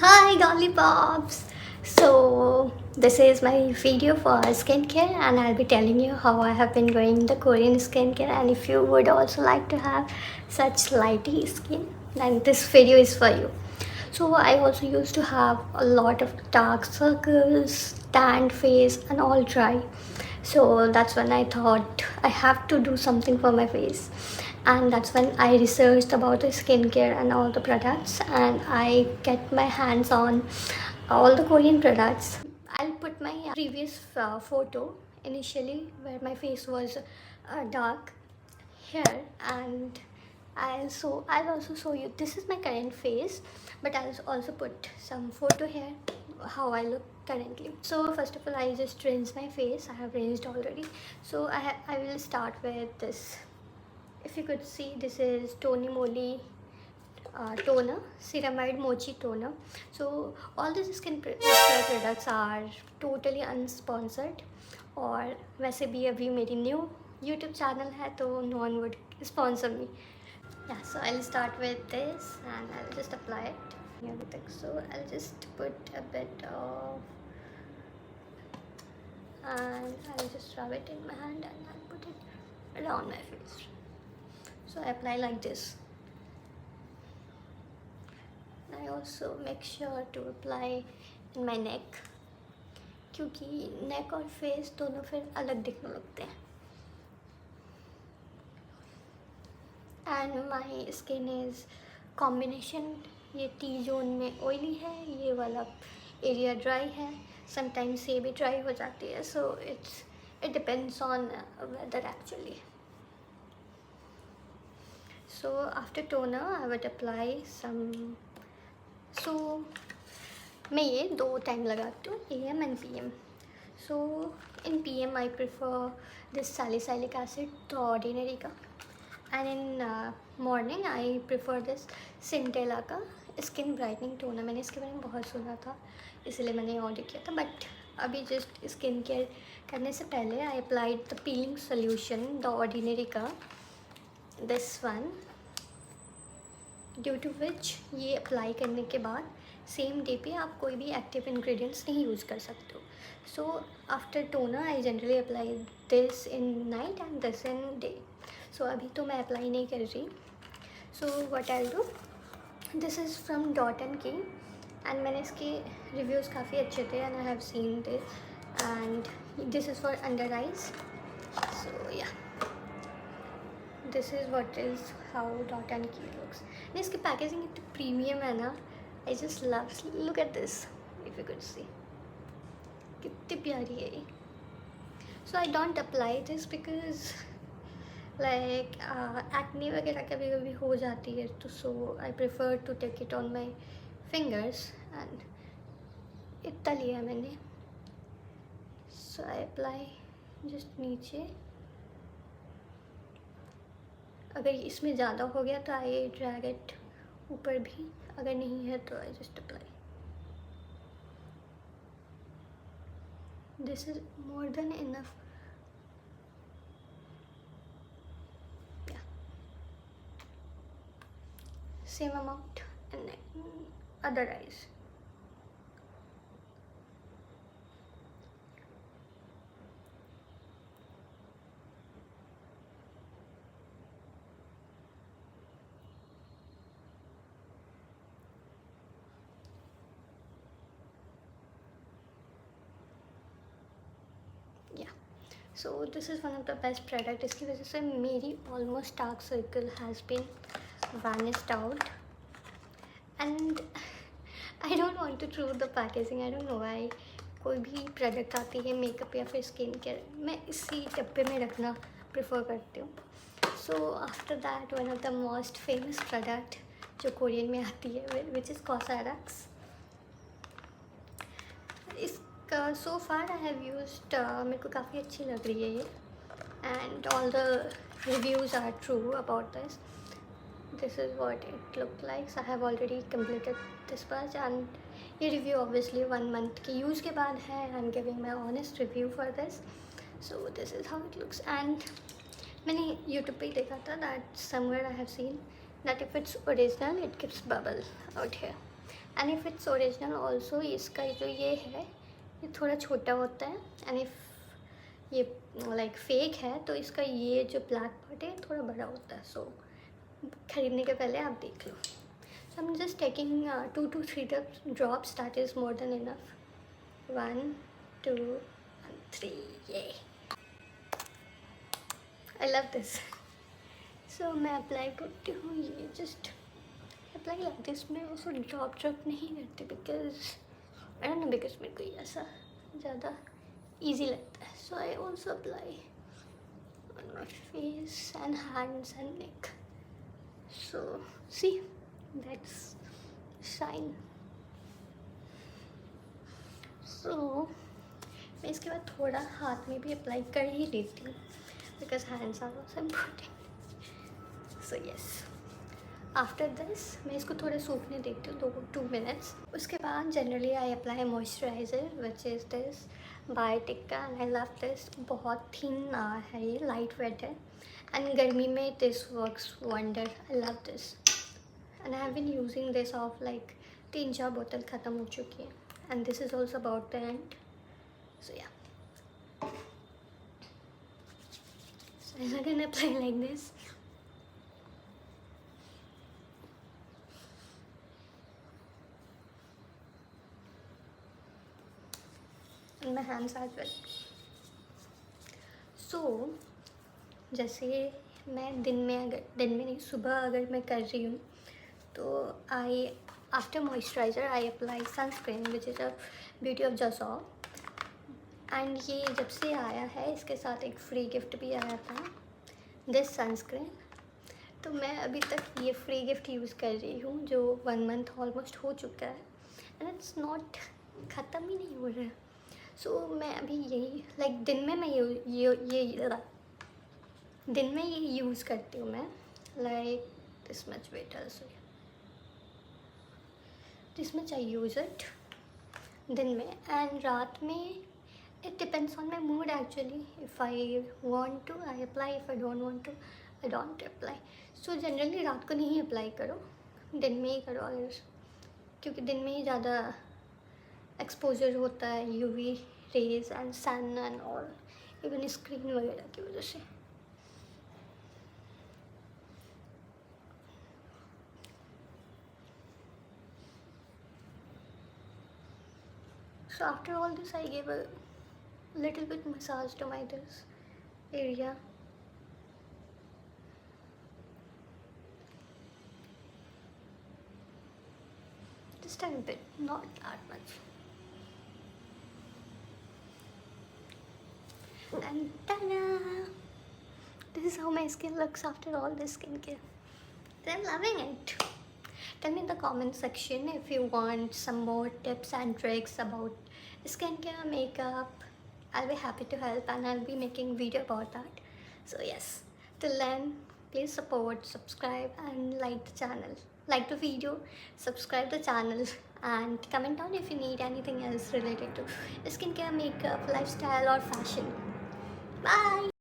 Hi Lollipops! So this is my video for skincare and I'll be telling you how I have been doing the Korean skincare, and if you would also like to have such lighty skin, then this video is for you. So I also used to have a lot of dark circles, tanned face and all dry. So that's when I thought I have to do something for my face, and that's when I researched about the skincare and all the products, and I get my hands on all the Korean products. I'll put my previous photo initially where my face was dark here, and I'll also show you this is my current face, but I'll also put some photo here how I look currently. So first of all, I just rinse my face. I have rinsed already, so I will start with this. If you could see, this is Tony Moly toner, ceramide mochi toner. So all these care products are totally unsponsored, और वैसे भी अभी मेरी new YouTube channel है तो no one would sponsor me. Yeah, so I'll start with this and I'll just apply it. Everything. So I'll just put a bit of, and I'll just rub it in my hand and I'll put it around my face. So I apply like this. I also make sure to apply in my neck, क्योंकि neck और face दोनों फिर अलग दिखने लगते हैं. And my skin is combination, ये T zone में oily है, ये वाला area dry है, sometimes ये भी dry हो जाती है, so it depends on weather actually. So after toner I would apply some. So मैं ये दो टाइम लगाती हूँ, AM and PM. So in PM I prefer this salicylic acid, the ordinary का, and in morning I prefer this Centella का skin brightening toner. मैंने इसके बारे में बहुत सुना था इसलिए मैंने ऑर्डर किया था, बट अभी जस्ट स्किन केयर करने से पहले I applied the peeling solution, the ordinary का, दिस वन, ड्यू टू विच ये अप्लाई करने के बाद सेम डे पे आप कोई भी एक्टिव इंग्रेडिएंट्स नहीं यूज़ कर सकते हो. So after toner I generally apply this in night and this in day. So अभी तो मैं अप्लाई नहीं कर रही. So what I do, this is from dot and key, and मैंने इसके रिव्यूज़ काफ़ी अच्छे थे and I have seen this, and this is for under eyes. So yeah, this is what is how dot and key looks. नहीं, इसकी packaging इतनी premium है ना, I just love. Look at this, if you could see, कितनी प्यारी है ये. So I don't apply this because like acne वगैरह कभी कभी हो जाती है, तो so I prefer to take it on my fingers, and इतना लिया मैंने. सो आई अप्लाई जस्ट नीचे. अगर इसमें ज़्यादा हो गया तो आई ड्रैग इट ऊपर भी, अगर नहीं है तो I just apply. This is more than enough. Same amount and other eyes. So this is one of the best product. इसकी वजह से मेरी almost dark circle has been vanished out, and I don't want to throw the packaging. I don't know why. कोई भी product आती है makeup या फिर स्किन केयर, मैं इसी डब्बे में रखना प्रेफर करती हूँ. So after that, one of the most famous product जो कोरियन में आती है, विच इज़ कॉस्मेटिक्स. इसका सो फार आई हैव यूज्ड, मेरे को काफ़ी अच्छी लग रही है ये, and all the reviews are true about this. This is what it looked like. So I have already completed this batch, and ये review obviously 1 month के use के बाद है. I'm giving my honest review for this. So this is how it looks, and मैंने YouTube पे ही देखा था that somewhere I have seen that if it's original it gives bubble out here. And if its original also, इसका जो ये है ये थोड़ा छोटा होता है, एंड इफ़ ये लाइक फेक है तो इसका ये जो ब्लैक पार्ट है थोड़ा बड़ा होता है. सो खरीदने के पहले आप देख लो. So I'm just taking 2 to 3 drops. That is more than enough. 1, 2, and 3. Yay! I love this. So मैं अप्लाई करती हूँ ये. Just apply like this. मैं उसको ड्रॉप नहीं करती because I don't know, because मेरे को ऐसा ज़्यादा ईजी लगता है. So I also apply on my face and hands and neck. So see, that's shine. So मैं इसके बाद थोड़ा हाथ में भी अप्लाई कर ही लेती हूँ because hands are also important. So yes, after this मैं इसको थोड़ा सूखने देती हूँ 2 minutes. उसके बाद generally I apply moisturiser which is this by tikka, and I love this. बहुत थिन है ये, लाइट वेट है, एंड गर्मी में this works wonder. I love this and I have been using this of like 3-4 बोतल ख़त्म हो चुकी है, and this is also about the end. So yeah, so I'm gonna apply like this. And my hands are wet. So जैसे मैं दिन में नहीं, सुबह अगर मैं कर रही हूँ तो I after moisturiser I apply sunscreen which is a beauty of Joseon. And ये जब से आया है इसके साथ एक फ्री गिफ्ट भी आया था, दिस सनस्क्रीन. तो मैं अभी तक ये फ्री गिफ्ट यूज़ कर रही हूँ जो 1 month ऑलमोस्ट हो चुका है, एंड इट्स नॉट ख़त्म ही नहीं हो रहा है. सो मैं अभी यही लाइक दिन में मैं दिन में ये यूज़ करती हूँ मैं, like this much wet also, this much I use it दिन में. एंड रात में it depends on my mood actually. If I want to I apply, if I don't want to I don't apply. So generally रात को नहीं apply करो, दिन में ही करो अगर, क्योंकि दिन में ही ज़्यादा एक्सपोजर होता है UV rays and sun and all, even screen वगैरह की वजह से. So after all this, I gave a little bit massage to my this area. Just a bit, not that much. And ta-da! This is how my skin looks after all this skincare. I'm loving it. Tell me in the comment section if you want some more tips and tricks about skincare, makeup. I'll be happy to help, and I'll be making video about that. So yes, till then, please support, subscribe, and like the channel. Like the video, subscribe the channel, and comment down if you need anything else related to skincare, makeup, lifestyle, or fashion. Bye!